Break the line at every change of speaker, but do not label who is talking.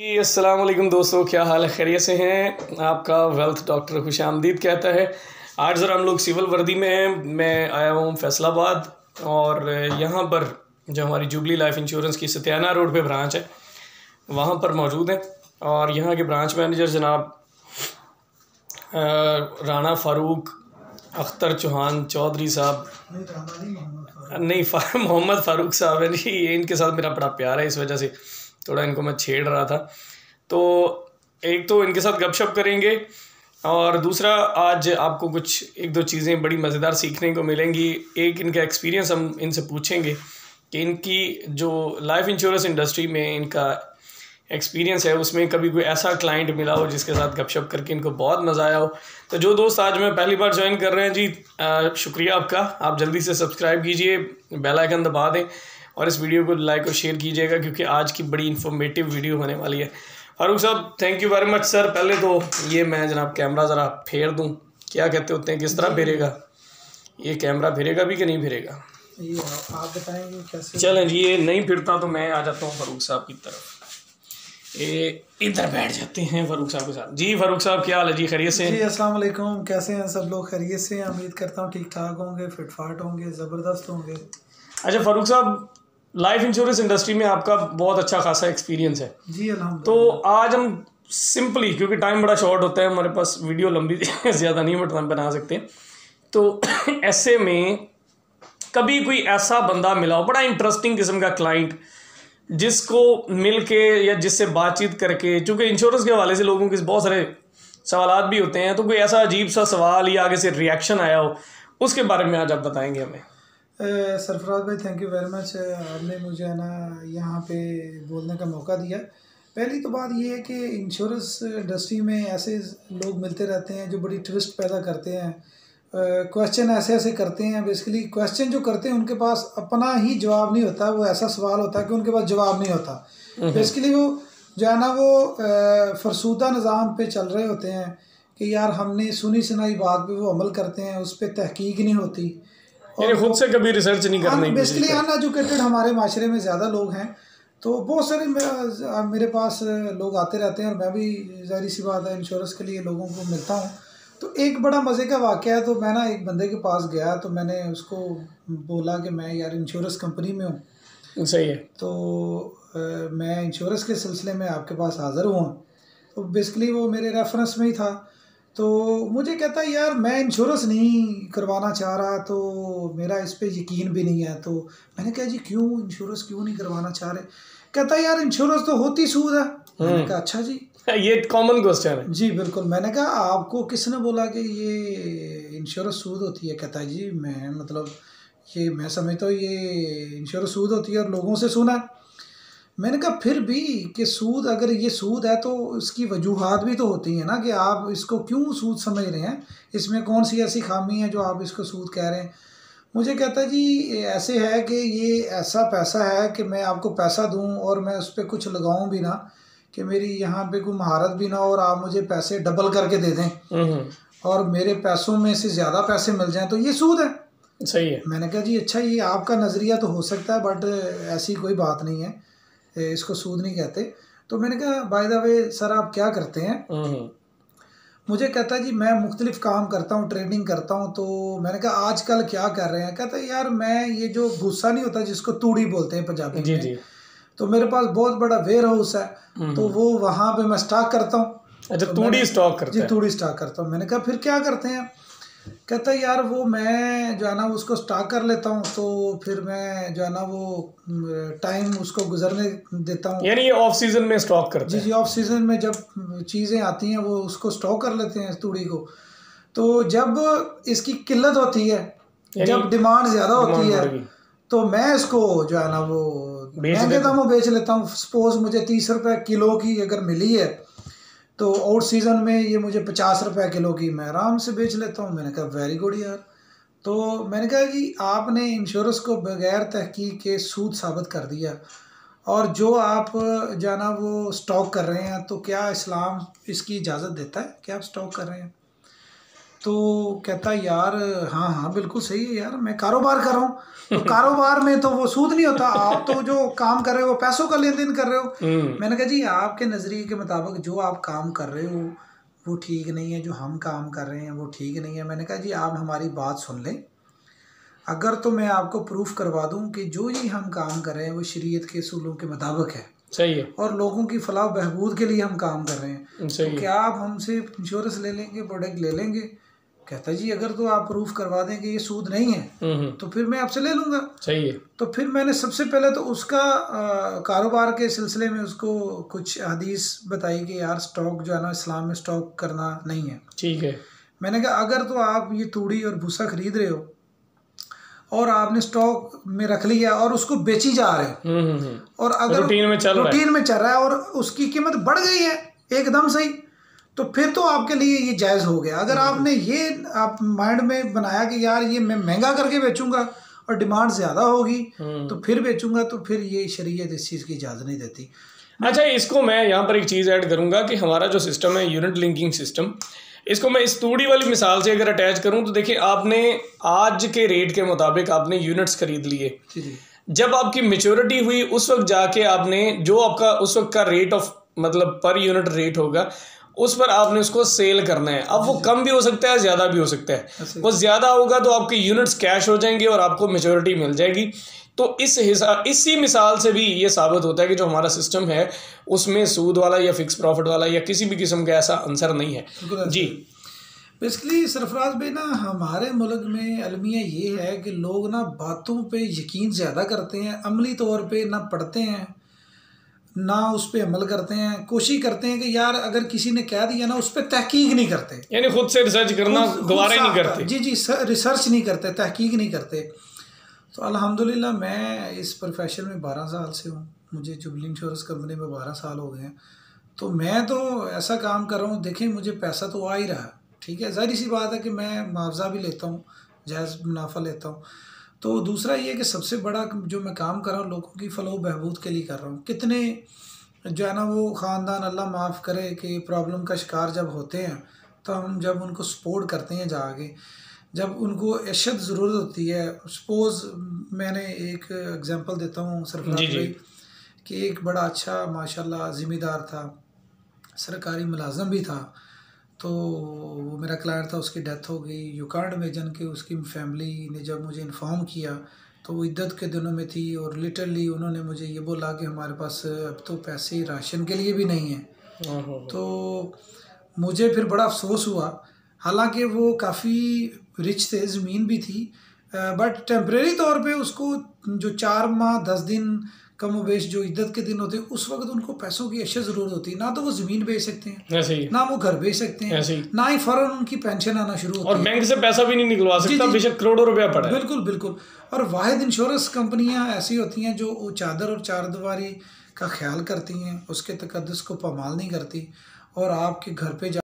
अस्सलाम वालेकुम दोस्तों, क्या हाल है? खैरियत से हैं? आपका वेल्थ डॉक्टर खुशामदीद कहता है। आज ज़रा हम लोग सिविल वर्दी में हैं। मैं आया हूँ फैसलाबाद और यहाँ पर जो हमारी जुबली लाइफ इंश्योरेंस की सत्याना रोड पे ब्रांच है वहाँ पर मौजूद हैं। और यहाँ के ब्रांच मैनेजर जनाब राना फ़ारूक अख्तर चौहान चौधरी साहब नहीं मोहम्मद फ़ारूक साहब है जी। इनके साथ मेरा बड़ा प्यार है, इस वजह से थोड़ा इनको मैं छेड़ रहा था। तो एक तो इनके साथ गपशप करेंगे और दूसरा आज आपको कुछ एक दो चीज़ें बड़ी मज़ेदार सीखने को मिलेंगी। एक इनका एक्सपीरियंस हम इनसे पूछेंगे कि इनकी जो लाइफ इंश्योरेंस इंडस्ट्री में इनका एक्सपीरियंस है उसमें कभी कोई ऐसा क्लाइंट मिला हो जिसके साथ गपशप करके इनको बहुत मज़ा आया हो। तो जो दोस्त आज मैं पहली बार ज्वाइन कर रहे हैं जी, शुक्रिया आपका। आप जल्दी से सब्सक्राइब कीजिए, बेल आइकन दबा दें और इस वीडियो को लाइक और शेयर कीजिएगा क्योंकि आज की बड़ी इन्फॉर्मेटिव वीडियो होने वाली है। फारूक साहब thank you very much sir. पहले तो ये मैं जनाब कैमरा ज़रा फेर दूँ, क्या कहते होते हैं, किस तरह फेरेगा ये कैमरा? फेरेगा भी कि नहीं फेरेगा
ये आप बताएंगे कैसे?
चलें जी, ये नहीं फिरता तो मैं आ जाता हूँ फारूक साहब की तरफ। ये इधर बैठ जाते हैं फारूक साहब के साथ। जी फारूक साहब क्या हाल है जी? खैरियत से?
जी अस्सलाम वालेकुम, कैसे हैं सब लोग? खैरियत से हैं? उम्मीद करता हूँ ठीक ठाक होंगे, फिटफाट होंगे, ज़बरदस्त होंगे।
अच्छा फारूक साहब, लाइफ इंश्योरेंस इंडस्ट्री में आपका बहुत अच्छा खासा एक्सपीरियंस है।
जी
तो
अल्हम्दुलिल्लाह।
आज हम सिंपली, क्योंकि टाइम बड़ा शॉर्ट होता है हमारे पास, वीडियो लंबी ज़्यादा नहीं बना सकते, तो ऐसे में कभी कोई ऐसा बंदा मिला हो, बड़ा इंटरेस्टिंग किस्म का क्लाइंट, जिसको मिल के या जिससे बातचीत करके, चूँकि इंश्योरेंस के हवाले से लोगों के बहुत सारे सवालात भी होते हैं, तो कोई ऐसा अजीब सा सवाल या आगे से रिएक्शन आया हो, उसके बारे में आज आप बताएंगे हमें।
सरफराज भाई थैंक यू वेरी मच, आपने मुझे है ना यहाँ पे बोलने का मौका दिया। पहली तो बात ये है कि इंश्योरेंस इंडस्ट्री में ऐसे लोग मिलते रहते हैं जो बड़ी ट्विस्ट पैदा करते हैं, क्वेश्चन ऐसे ऐसे करते हैं। बेसिकली क्वेश्चन जो करते हैं उनके पास अपना ही जवाब नहीं होता, वो ऐसा सवाल होता है कि उनके पास जवाब नहीं होता। बेसिकली वो जो है ना वो फरसूदा निज़ाम पे चल रहे होते हैं कि यार हमने सुनी सुनाई बात पे वो अमल करते हैं, उस पर तहकीक नहीं होती
और खुद से कभी रिसर्च नहीं करने की
बेसिकली अनएजुकेटेड हमारे माशरे में ज़्यादा लोग हैं। तो बहुत सारे मेरे पास लोग आते रहते हैं और मैं भी ज़ाहिर सी बात है इंश्योरेंस के लिए लोगों को मिलता हूँ। तो एक बड़ा मज़े का वाक़या है, तो मैं ना एक बंदे के पास गया तो मैंने उसको बोला कि मैं यार इंश्योरेंस कंपनी में हूँ।
सही है।
तो मैं इंश्योरेंस के सिलसिले में आपके पास हाज़िर हुआ। तो बेसिकली वो मेरे रेफरेंस में ही था। तो मुझे कहता है यार मैं इंश्योरेंस नहीं करवाना चाह रहा, तो मेरा इस पे यकीन भी नहीं है। तो मैंने कहा जी क्यों इंश्योरेंस क्यों नहीं करवाना चाह रहे? कहता है यार इंश्योरेंस तो होती सूद है। मैंने कहा अच्छा जी,
ये कॉमन क्वेश्चन है।
जी बिल्कुल। मैंने कहा आपको किसने बोला कि ये इंश्योरेंस सूद होती है? कहता है जी मैं मतलब ये मैं समझता हूँ ये इंश्योरेंस सूद होती है और लोगों से सुना है। मैंने कहा फिर भी कि सूद, अगर ये सूद है तो इसकी वजूहात भी तो होती हैं ना कि आप इसको क्यों सूद समझ रहे हैं, इसमें कौन सी ऐसी खामी है जो आप इसको सूद कह रहे हैं? मुझे कहता जी ऐसे है कि ये ऐसा पैसा है कि मैं आपको पैसा दूं और मैं उस पर कुछ लगाऊं भी ना, कि मेरी यहाँ पे कोई महारत भी ना और आप मुझे पैसे डबल करके दे दें और मेरे पैसों में से ज़्यादा पैसे मिल जाएं, तो ये सूद है।
सही है।
मैंने कहा जी अच्छा ये आपका नज़रिया तो हो सकता है बट ऐसी कोई बात नहीं है, इसको सूद नहीं कहते। तो मैंने कहा बाय द वे सर आप क्या करते हैं? मुझे कहता है जी मैं मुख्तलिफ काम करता हूँ, ट्रेडिंग करता हूँ। तो मैंने कहा आजकल क्या कर रहे हैं? कहता है यार मैं ये जो भूसा नहीं होता जिसको तूड़ी बोलते हैं पंजाबी
जी
में,
जी।
तो मेरे पास बहुत बड़ा वेयर हाउस है, तो वो वहाँ पे मैं स्टॉक करता हूँ।
अच्छा,
तो
तूड़ी स्टॉक करते
जी
हैं?
तूड़ी स्टॉक करता हूँ। मैंने कहा फिर क्या करते हैं? कहता है यार वो मैं जो है ना उसको स्टॉक कर लेता हूँ, तो फिर मैं जो है ना वो टाइम उसको गुजरने देता हूँ।
यानी ये ऑफ सीजन में स्टॉक करते
जी
हैं?
जी ऑफ सीजन में जब चीज़ें आती हैं वो उसको स्टॉक कर लेते हैं तूड़ी को। तो जब इसकी किल्लत होती है, जब डिमांड ज़्यादा होती है, तो मैं इसको जो है ना वो महंगे दामों बेच लेता हूँ। सपोज मुझे 30 रुपये किलो की अगर मिली है तो आउट सीज़न में ये मुझे 50 रुपये किलो की मैं आराम से बेच लेता हूँ। मैंने कहा वेरी गुड यार। तो मैंने कहा जी आपने इंश्योरेंस को बगैर तहकीक के सूद साबित कर दिया, और जो आप जाना वो स्टॉक कर रहे हैं, तो क्या इस्लाम इसकी इजाज़त देता है कि आप स्टॉक कर रहे हैं? तो कहता यार हाँ हाँ बिल्कुल सही है यार, मैं कारोबार कर रहा हूँ, तो कारोबार में तो वो सूद नहीं होता, आप तो जो काम कर रहे हो पैसों का लेन देन कर रहे हो। मैंने कहा जी आपके नज़रिए के मुताबिक जो आप काम कर रहे हो वो ठीक नहीं है, जो हम काम कर रहे हैं वो ठीक नहीं है। मैंने कहा जी आप हमारी बात सुन लें, अगर तो मैं आपको प्रूफ करवा दूं कि जो ही हम काम कर रहे हैं वो शरीयत के असूलों के मुताबिक है,
सही है,
और लोगों की फलाह बहबूद के लिए हम काम कर रहे हैं,
सही
तो क्या आप हमसे इंश्योरेंस ले लेंगे, प्रोडक्ट ले लेंगे? कहता जी अगर तो आप प्रूफ करवा दें कि ये सूद नहीं है तो फिर मैं आपसे ले लूँगा।
सही है।
तो फिर मैंने सबसे पहले तो उसका कारोबार के सिलसिले में उसको कुछ हदीस बताई कि यार स्टॉक जो है ना इस्लाम में स्टॉक करना नहीं है।
ठीक है।
मैंने कहा अगर तो आप ये तूड़ी और भूसा खरीद रहे हो और आपने स्टॉक में रख लिया और उसको बेची जा रहे हो और अगर
रूटीन में चल
रहा है और उसकी कीमत बढ़ गई है एकदम सही, तो फिर तो आपके लिए ये जायज़ हो गया। अगर आपने ये आप माइंड में बनाया कि यार ये मैं महंगा करके बेचूंगा और डिमांड ज़्यादा होगी तो फिर बेचूंगा, तो फिर ये शरीयत इस चीज़ की इजाज़त नहीं देती।
अच्छा, इसको मैं यहाँ पर एक चीज़ ऐड करूँगा कि हमारा जो सिस्टम है यूनिट लिंकिंग सिस्टम, इसको मैं इस तूड़ी वाली मिसाल से अगर अटैच करूँ तो देखिए आपने आज के रेट के मुताबिक आपने यूनिट्स खरीद लिए, जब आपकी मेच्योरिटी हुई उस वक्त जाके आपने जो आपका उस वक्त का रेट ऑफ मतलब पर यूनिट रेट होगा उस पर आपने उसको सेल करना है। अब वो कम भी हो सकता है ज़्यादा भी हो सकता है, वो ज़्यादा होगा तो आपके यूनिट्स कैश हो जाएंगे और आपको मेच्योरिटी मिल जाएगी। तो इसी मिसाल से भी ये साबित होता है कि जो हमारा सिस्टम है उसमें सूद वाला या फिक्स प्रॉफिट वाला या किसी भी किस्म का ऐसा आंसर नहीं है जी।
बेसिकली सरफराज भाई ना हमारे मुल्क में अलमिया ये है कि लोग ना बातों पे यकीन ज़्यादा करते हैं, अमली तौर पे ना पढ़ते हैं ना उस पर अमल करते हैं। कोशिश करते हैं कि यार अगर किसी ने कह दिया ना उस पर तहकीक नहीं करते,
यानी खुद से रिसर्च करना दोबारा ही नहीं करते।
जी जी रिसर्च नहीं करते, तहकीक नहीं करते। तो अल्हम्दुलिल्लाह मैं इस प्रोफेशन में 12 साल से हूँ, मुझे जुबली इंश्योरेंस कंपनी में 12 साल हो गए हैं। तो मैं तो ऐसा काम कर रहा हूँ, देखें मुझे पैसा तो आ ही रहा है, ठीक है, ज़ाहिर सी बात है कि मैं मुआवजा भी लेता हूँ, जायज़ मुनाफा लेता हूँ। तो दूसरा ये कि सबसे बड़ा जो मैं काम कर रहा हूँ लोगों की फलाह बहबूद के लिए कर रहा हूँ। कितने जो है ना वो ख़ानदान अल्लाह माफ़ करे कि प्रॉब्लम का शिकार जब होते हैं तो हम जब उनको सपोर्ट करते हैं जाके, जब उनको अशद ज़रूरत होती है। सपोज़ मैंने एक एग्जांपल देता हूँ सरफराज भाई कि एक बड़ा अच्छा माशाल्लाह ज़िम्मेदार था, सरकारी मुलाजम भी था, तो वो मेरा क्लाइंट था, उसकी डेथ हो गई। यू कांट इमेजिन कि उसकी फैमिली ने जब मुझे इन्फॉर्म किया तो वो इद्दत के दिनों में थी और लिटरली उन्होंने मुझे ये बोला कि हमारे पास अब तो पैसे राशन के लिए भी नहीं है। तो मुझे फिर बड़ा अफसोस हुआ, हालांकि वो काफ़ी रिच थे, ज़मीन भी थी, बट टेम्परेरी तौर पे उसको जो 4 माह 10 दिन कम वेश जो इद्दत के दिन होते हैं उस वक्त उनको पैसों की अशद ज़रूरत होती है। ना तो वो ज़मीन बेच सकते हैं, ना वो घर बेच सकते हैं, ना ही फ़ौरन उनकी पेंशन आना शुरू होती है, और
बैंक से पैसा भी नहीं निकलवा सकता बेशक करोड़ों रुपया पड़ा है।
बिल्कुल बिल्कुल। और वाहिद इंश्योरेंस कंपनियां ऐसी होती हैं जो चादर और चारदीवारी का ख्याल करती हैं, उसके तकद्दुस को पामाल नहीं करती और आपके घर पे